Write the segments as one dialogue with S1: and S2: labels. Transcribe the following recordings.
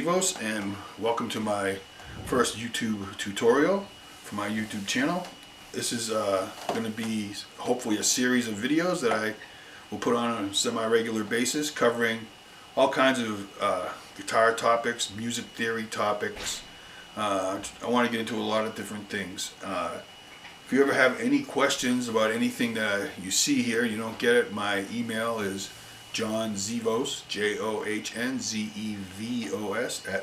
S1: Zivos, and welcome to my first YouTube tutorial for my YouTube channel. This is going to be hopefully a series of videos that I will put on a semi-regular basis covering all kinds of guitar topics, music theory topics. I want to get into a lot of different things. If you ever have any questions about anything that you see here, you don't get it, my email is johnzevos, JOHNZEVOS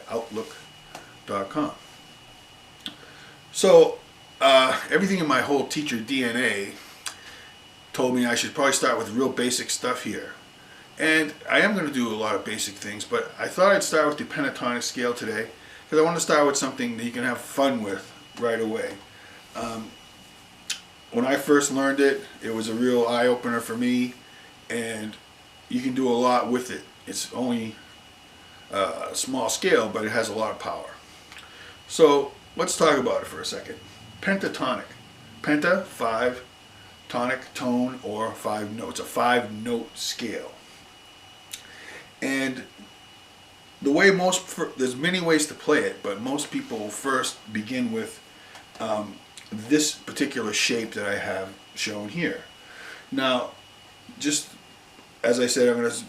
S1: @outlook.com. So everything in my whole teacher DNA told me I should probably start with real basic stuff here. And I am going to do a lot of basic things, but I thought I'd start with the pentatonic scale today because I want to start with something that you can have fun with right away. When I first learned it, it was a real eye-opener for me, and you can do a lot with it. It's only a small scale, but it has a lot of power. So let's talk about it for a second. Pentatonic. Penta, 5, tonic, tone, or 5 notes. A 5-note scale. And the way there's many ways to play it, but most people first begin with this particular shape that I have shown here. Now, just as I said, I'm going to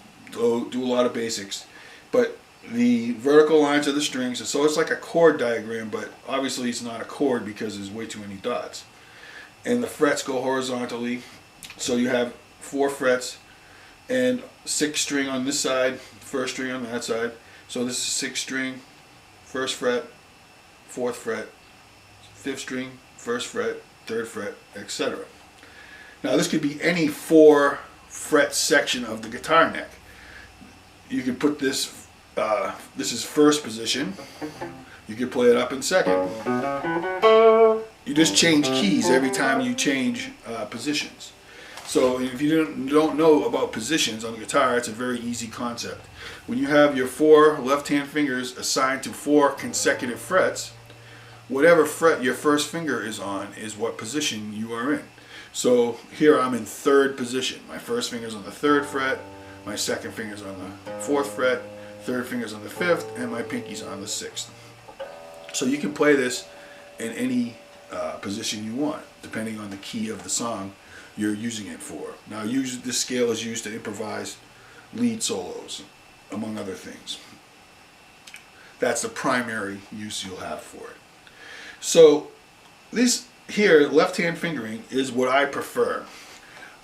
S1: do a lot of basics, but the vertical lines are the strings, and so it's like a chord diagram, but obviously it's not a chord because there's way too many dots. And the frets go horizontally, so you have 4 frets and 6th string on this side, 1st string on that side. So this is 6th string, 1st fret, 4th fret, 5th string, 1st fret, 3rd fret, etc. Now this could be any 4 fret section of the guitar neck. You can put this, this is 1st position. You can play it up in 2nd. You just change keys every time you change positions. So if you don't know about positions on the guitar, it's a very easy concept. When you have your 4 left-hand fingers assigned to 4 consecutive frets, whatever fret your 1st finger is on is what position you are in. So here I'm in 3rd position. My 1st finger's on the 3rd fret, my 2nd finger's on the 4th fret, 3rd finger's on the 5th, and my pinky's on the 6th. So you can play this in any position you want, depending on the key of the song you're using it for. Now, this scale is used to improvise lead solos, among other things. That's the primary use you'll have for it. So this here, left-hand fingering, is what I prefer.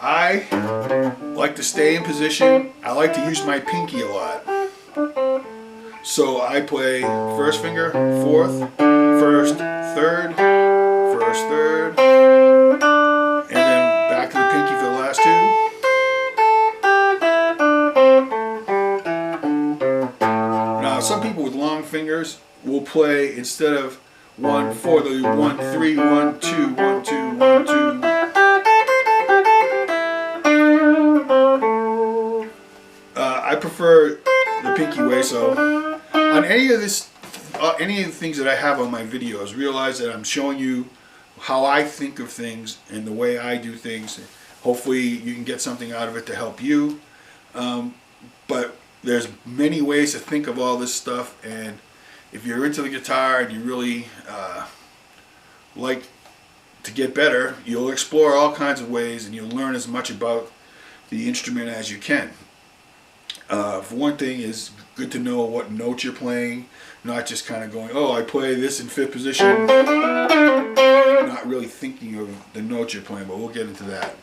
S1: I like to stay in position. I like to use my pinky a lot. So I play 1st finger, 4th, 1st, 3rd, 1st, 3rd, and then back to the pinky for the last 2. Now some people with long fingers will play, instead of 1, 4, they'll do 1, 3, 1, 2, 1, 2, 1, 2. I prefer the pinky way, so on any of the things that I have on my videos, realize that I'm showing you how I think of things and the way I do things. Hopefully you can get something out of it to help you. But there's many ways to think of all this stuff, and if you're into the guitar and you really like to get better, you'll explore all kinds of ways and you'll learn as much about the instrument as you can. For one thing, it's good to know what note you're playing, not just kind of going, oh, I play this in 5th position, not really thinking of the notes you're playing, but we'll get into that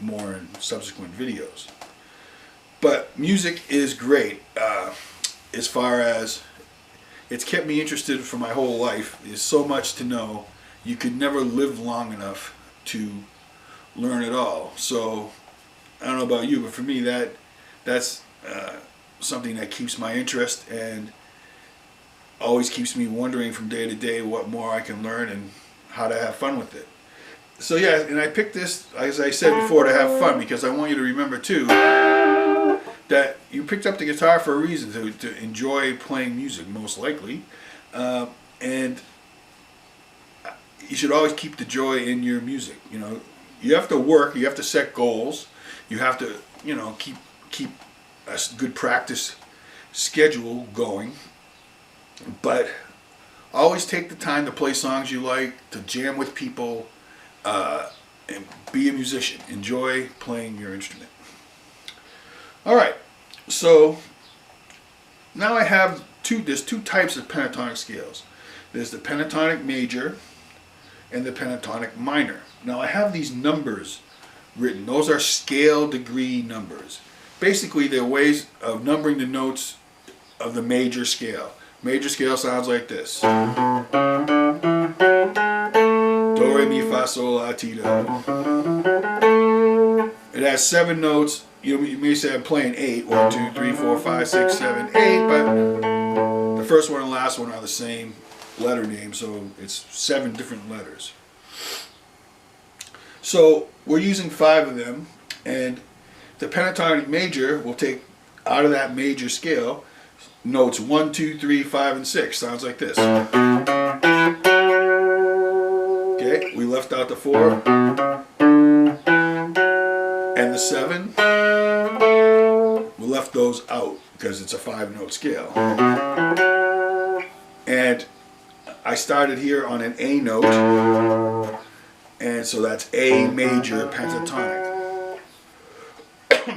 S1: more in subsequent videos. But music is great as far as it's kept me interested for my whole life. There's so much to know. You could never live long enough to learn it all. So I don't know about you, but for me that's something that keeps my interest and always keeps me wondering from day to day what more I can learn and how to have fun with it. So yeah, and I picked this, as I said before, to have fun, because I want you to remember too that you picked up the guitar for a reason, to enjoy playing music, most likely, and you should always keep the joy in your music. You know, you have to work, you have to set goals, you have to, you know, keep a good practice schedule going, But always take the time to play songs you like, to jam with people, and be a musician. Enjoy playing your instrument. All right, so now I have there's two types of pentatonic scales. There's the Pentatonic Major and the Pentatonic Minor. Now I have these numbers written. Those are scale degree numbers. Basically, they're ways of numbering the notes of the major scale. Major scale sounds like this. Do, re, mi, fa, sol, la, ti, do. It has 7 notes. You may say I'm playing 8. 1, 2, 3, 4, 5, 6, 7, 8. But the first one and the last one are the same letter name, so it's 7 different letters. So we're using 5 of them, and the Pentatonic Major will take out of that major scale notes 1, 2, 3, 5, and 6. Sounds like this. Okay, we left out the 4 and the 7. We left those out because it's a 5-note scale. And I started here on an A note, and so that's A major pentatonic.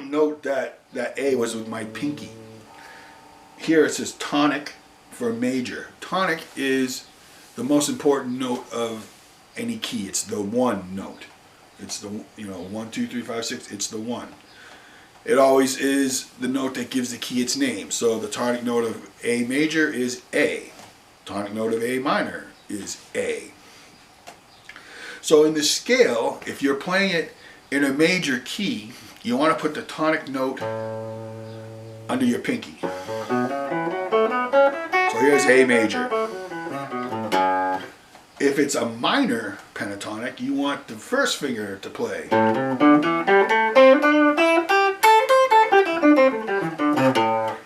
S1: Note that A was with my pinky. Here it says tonic for major. Tonic is the most important note of any key. It's the 1 note. It's the 1, 2, 3, 5, 6. It's the 1. It always is the note that gives the key its name. So the tonic note of A major is A. Tonic note of A minor is A. So in the scale, if you're playing it in a major key, you want to put the tonic note under your pinky. So here's A major. If it's a minor pentatonic, you want the first finger to play.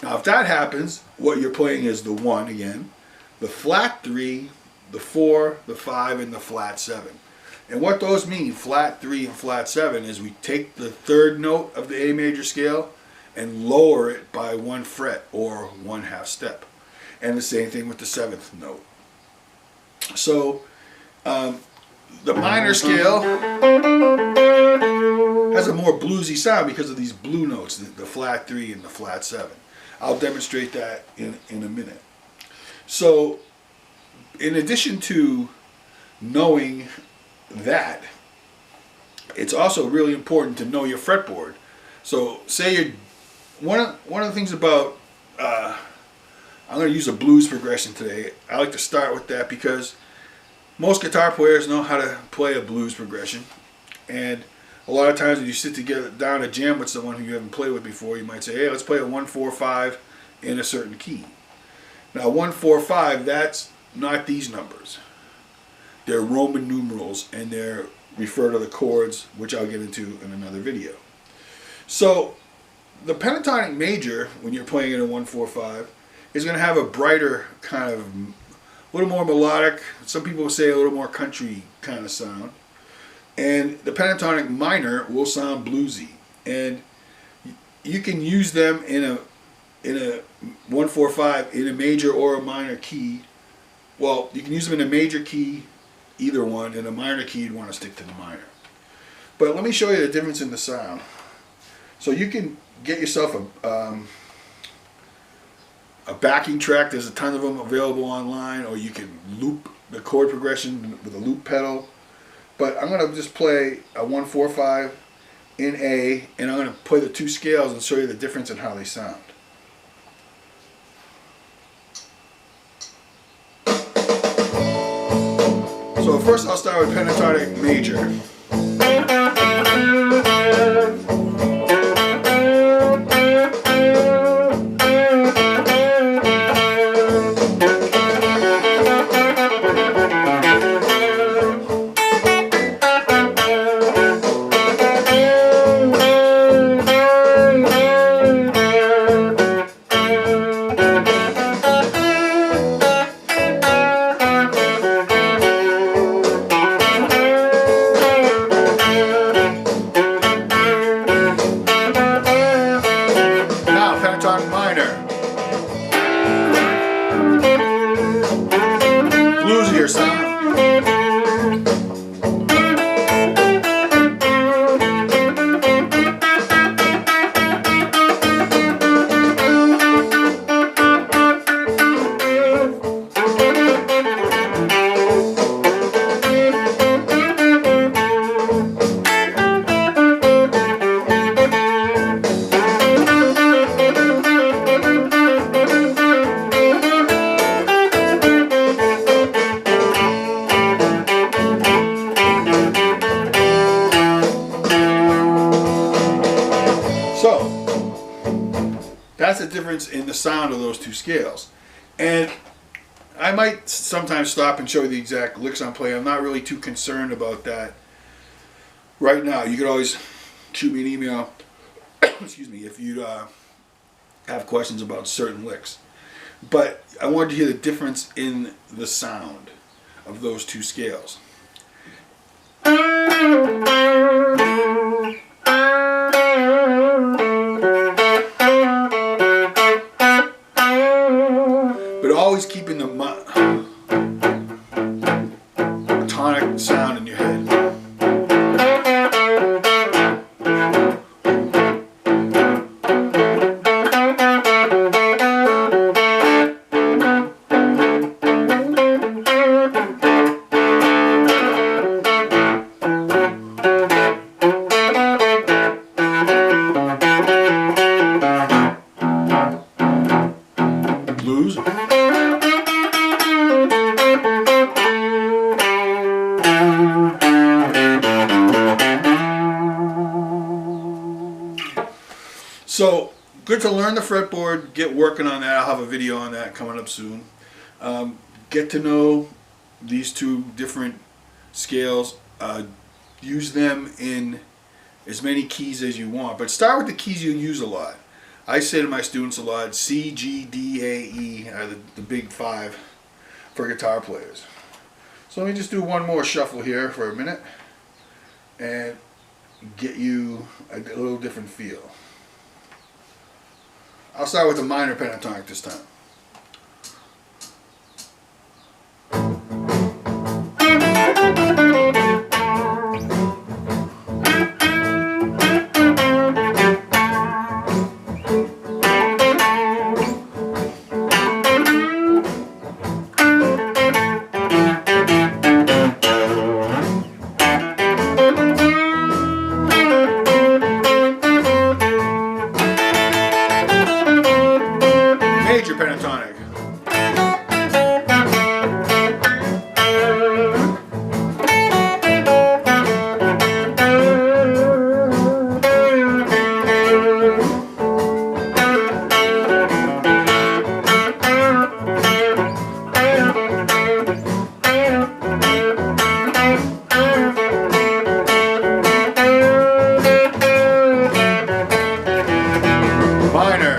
S1: Now if that happens, what you're playing is the 1 again, the flat 3, the 4, the 5, and the flat 7. And what those mean, flat 3 and flat 7, is we take the 3rd note of the A major scale and lower it by 1 fret or 1/2 step. And the same thing with the 7th note. So the minor scale has a more bluesy sound because of these blue notes, the flat 3 and the flat 7. I'll demonstrate that in a minute. So in addition to knowing that, it's also really important to know your fretboard. So say you're one of the things about I'm going to use a blues progression today. I like to start with that because most guitar players know how to play a blues progression, and a lot of times when you sit together down to jam with someone who you haven't played with before, you might say, hey, let's play a 1, 4, 5 in a certain key. Now 1, 4, 5, that's not these numbers. They're Roman numerals, and they're refer to the chords, which I'll get into in another video. So the Pentatonic Major, when you're playing it in 1, 4, 5, is going to have a brighter kind of, a little more melodic, some people say a little more country kind of sound. And the Pentatonic Minor will sound bluesy. And you can use them in a 1, 4, 5 in a major or a minor key. Well, you can use them in a major key, either one. In a minor key, you'd want to stick to the minor. But let me show you the difference in the sound. So you can get yourself a backing track. There's a ton of them available online, or you can loop the chord progression with a loop pedal. But I'm going to just play a 1, 4, 5 in A, and I'm going to play the 2 scales and show you the difference in how they sound. So first I'll start with Pentatonic Major. That's the difference in the sound of those two scales. And I might sometimes stop and show you the exact licks I'm playing. I'm not really too concerned about that right now. You could always shoot me an email, excuse me, if you have questions about certain licks. But I wanted to hear the difference in the sound of those two scales. But always keeping the tonic sound in your head. Blues. So, good to learn the fretboard, get working on that. I'll have a video on that coming up soon. Get to know these two different scales. Use them in as many keys as you want, but start with the keys you use a lot. I say to my students a lot, C, G, D, A, E are the big five for guitar players. So let me just do one more shuffle here for a minute and get you a little different feel. I'll start with the minor pentatonic this time. Major pentatonic. Minor.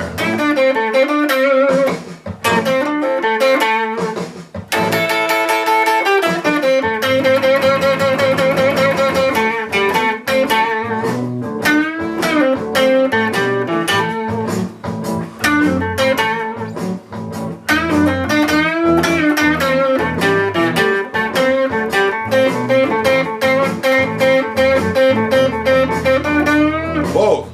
S1: Both.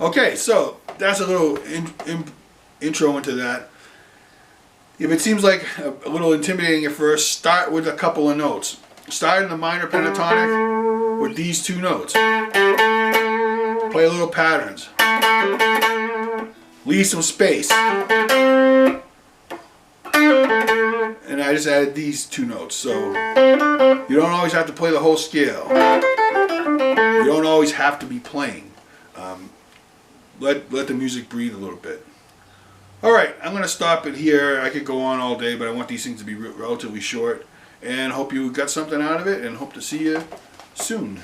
S1: Okay, so that's a little intro into that. If it seems like a little intimidating at first, start with a couple of notes. Start in the minor pentatonic with these two notes. Play little patterns. Leave some space. And I just added these two notes, so you don't always have to play the whole scale. You don't always have to be playing. Let the music breathe a little bit. Alright, I'm going to stop it here. I could go on all day, but I want these things to be relatively short. And hope you got something out of it, and hope to see you soon.